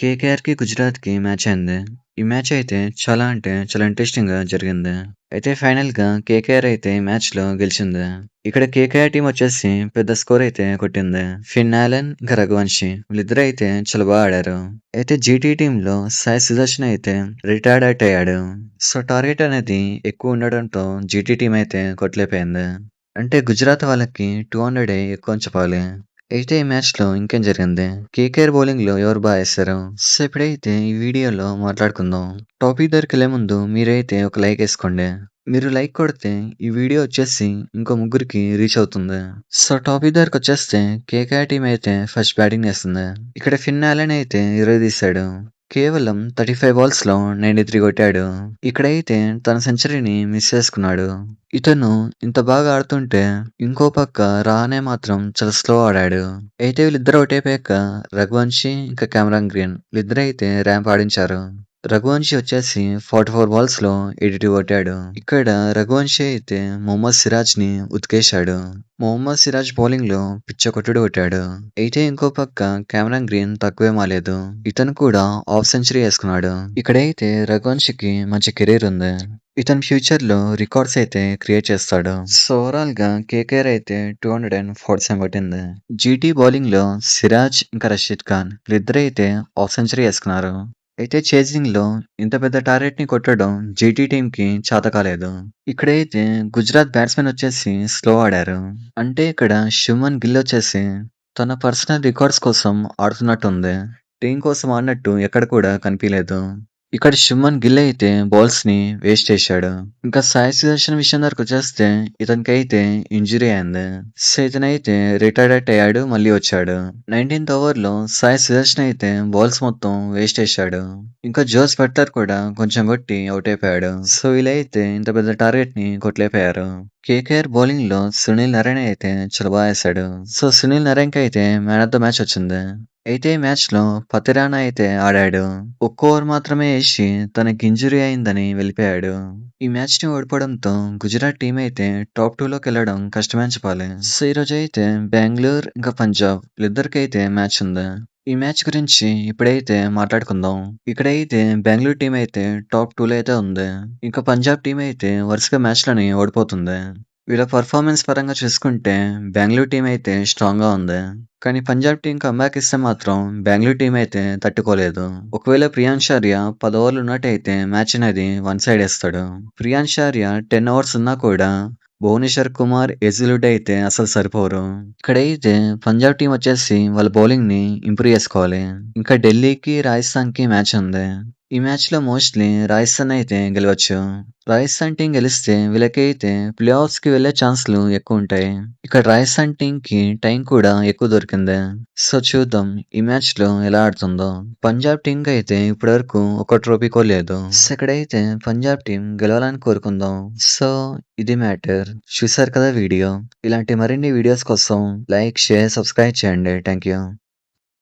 కేకేఆర్‌కి, గుజరాత్‌కి match అయింది. ఈ match అయితే చాలా ఇంట్రెస్టింగ్‌గా జరిగింది. అయితే ఫైనల్‌గా కేకేఆర్ అయితే ఈ మ్యాచ్‌లో గెలిచింది. ఇక్కడ కేకేఆర్ టీమ్ వచ్చేసి పెద్ద స్కోర్ అయితే కొట్టింది. ఫిన్ ఆలన్ ఇంకా రఘువంశీ వీళ్ళిద్దరూ అయితే చాలా బాగా ఆడారు. అయితే జీటీ టీంలో సాయి సుదర్శన్ అయితే రిటైర్డ్ అవుట్ అయ్యాడు. సో టార్గెట్ అనేది ఎక్కువ ఉండడంతో జీటీ టీం అయితే కొట్టలేకపోయింది. అంటే గుజరాత్ వాళ్ళకి 200 ఎక్కువ అని చెప్పాలి. అయితే ఈ మ్యాచ్‌లో ఇంకేం జరిగింది? కేకేఆర్ బౌలింగ్‌లో ఎవరు ఏశారు? సో, ఇప్పుడైతే ఈ వీడియోలో మాట్లాడుకుందాం. టాపిక్ దగ్గరికెళ్ళే ముందు మీరైతే ఒక లైక్ ఏసుకోండి. మీరు లైక్ కొడితే ఈ వీడియో వచ్చేసి ఇంకో ముగ్గురికి రీచ్ అవుతుంది. సో, టాపిక్ దగ్గరకొచ్చేస్తే కేకేఆర్ టీమ్ అయితే ఫస్ట్ బ్యాటింగ్ ఏస్తుంది. ఇక్కడ ఫిన్ ఆలన్ అయితే ఇరగదీశాడు. కేవలం 35 బాల్స్‌లో 93 కొట్టాడు. ఇక్కడైతే తన సెంచరీని మిస్ చేసుకున్నాడు. ఇతను ఇంత బాగా ఆడుతుంటే ఇంకో పక్క రహానె మాత్రం చాలా స్లో ఆడాడు. అయితే వీళ్ళిద్దరూ అవుట్ అయిపోయాక రఘువంశీ ఇంకా కెమెరాన్ గ్రీన్ వీళ్ళిద్దరైతే ర్యాంప్ ఆడించారు. రఘువంశీ వచ్చేసి 44 బాల్స్‌లో 82 కొట్టాడు. ఇక్కడ రఘువంశీ అయితే మొహమ్మద్ సిరాజ్‌ని ఉతికేశాడు. మొహమ్మద్ సిరాజ్ బౌలింగ్‌లో పిచ్చ కొట్టుడు కొట్టాడు. అయితే ఇంకో పక్క కెమెరాన్ గ్రీన్ తక్కువేం ఆడలేదు. ఇతను కూడా హాఫ్ సెంచరీ వేసుకున్నాడు. ఇక్కడైతే రఘువంశీకి మంచి కెరీర్ ఉంది. ఇతను ఫ్యూచర్ లో రికార్డ్స్ అయితే క్రియేట్ చేస్తాడు. సో ఓవరాల్ గా కేకేఆర్ అయితే 247 కొట్టింది. జీటీ బౌలింగ్ లో సిరాజ్ ఇంకా రషీద్ ఖాన్ వీళ్ళిద్దరైతే హాఫ్ సెంచరీ వేసుకున్నారు. అయితే చేజింగ్ లో ఇంత పెద్ద టార్గెట్ ని కొట్టడం జీటీ టీం కి చేత కాలేదు. ఇక్కడైతే గుజరాత్ బ్యాట్స్మెన్ వచ్చేసి స్లో ఆడారు. అంటే ఇక్కడ శుభ్మన్ గిల్ వచ్చేసి తన పర్సనల్ రికార్డ్స్ కోసం ఆడుతున్నట్టుంది. టీం కోసం ఆడినట్టు ఎక్కడ కూడా కనిపించలేదు. ఇక్కడ శుభ్మన్ గిల్ అయితే బాల్స్ ని వేస్ట్ చేశాడు. ఇంకా సాయి సుదర్శన్ విషయం దగ్గరకు వచ్చేస్తే ఇతనికైతే ఇంజురీ అయింది. సో ఇతనైతే రిటైర్డ్ అయ్యాడు, మళ్ళీ వచ్చాడు. 19th ఓవర్ లో సాయి సుదర్శన్ అయితే బాల్స్ మొత్తం వేస్ట్ చేశాడు. ఇంకా జోస్ బట్లర్ కూడా కొంచెం కొట్టి అవుట్ అయిపోయాడు. సో వీళ్ళైతే ఇంత పెద్ద టార్గెట్ ని కొట్టలేకపోయారు. కేకేఆర్ బౌలింగ్ లో సునీల్ నరైన్ అయితే చాలా బాగా వేశాడు. సో సునీల్ నరైన్ కి అయితే మ్యాన్ ఆఫ్ ద మ్యాచ్ వచ్చింది. అయితే ఈ మ్యాచ్ లో పతిరానా అయితే ఆడాడు. ఒక్క ఓవర్ మాత్రమే వేసి తనకి ఇంజురీ అయిందని వెళ్ళిపోయాడు. ఈ మ్యాచ్ ని ఓడిపోవడంతో గుజరాత్ టీం అయితే టాప్ 2 లోకి వెళ్ళడం కష్టమే అని చెప్పాలి. సో ఈ రోజు అయితే బెంగళూరు ఇంకా పంజాబ్ వీళ్ళిద్దరికైతే మ్యాచ్ ఉంది. ఈ మ్యాచ్ గురించి ఇప్పుడైతే మాట్లాడుకుందాం. ఇక్కడైతే బెంగళూరు టీం అయితే టాప్ 2 లో అయితే ఉంది. ఇంకా పంజాబ్ టీం అయితే వరుసగా మ్యాచ్లని ఓడిపోతుంది. వీళ్ళ పర్ఫార్మెన్స్ పరంగా చూసుకుంటే బెంగళూరు టీం అయితే స్ట్రాంగ్ గా ఉంది. కానీ పంజాబ్ టీం కంబ్యాక్ ఇస్తే మాత్రం బెంగళూరు టీం అయితే తట్టుకోలేదు. ఒకవేళ ప్రియాంశార్య 10 ఓవర్లు ఉన్నట్టయితే మ్యాచ్ అనేది వన్ సైడ్ వేస్తాడు. ప్రియాంశార్య 10 ఓవర్స్ ఉన్నా కూడా భువనేశ్వర్ కుమార్, ఎజిలుడ్ అయితే అసలు సరిపోరు. ఇక్కడైతే పంజాబ్ టీం వచ్చేసి వాళ్ళ బౌలింగ్ ని ఇంప్రూవ్ చేసుకోవాలి. ఇంకా ఢిల్లీకి, రాజస్థాన్ కి మ్యాచ్ ఉంది. ఈ మ్యాచ్ లో మోస్ట్లీ రాజస్థాన్ అయితే గెలవచ్చు. రాజస్థాన్ టీం గెలిస్తే వీళ్ళకైతే ప్లే ఆఫ్స్ కి వెళ్లే ఛాన్స్లు ఎక్కువ ఉంటాయి. ఇక్కడ రాజస్థాన్ టీం కి టైం కూడా ఎక్కువ దొరికింది. సో చూద్దాం ఈ మ్యాచ్ లో ఎలా ఆడుతుందో. పంజాబ్ టీం కి అయితే ఇప్పటి వరకు ఒక ట్రోఫీ కూడా లేదు. సో ఇక్కడైతే పంజాబ్ టీం గెలవాలని కోరుకుందాం. సో ఇది మ్యాటర్. చూసారు కదా వీడియో. ఇలాంటి మరిన్ని వీడియోస్ కోసం లైక్, షేర్, సబ్స్క్రైబ్ చేయండి. Thank you.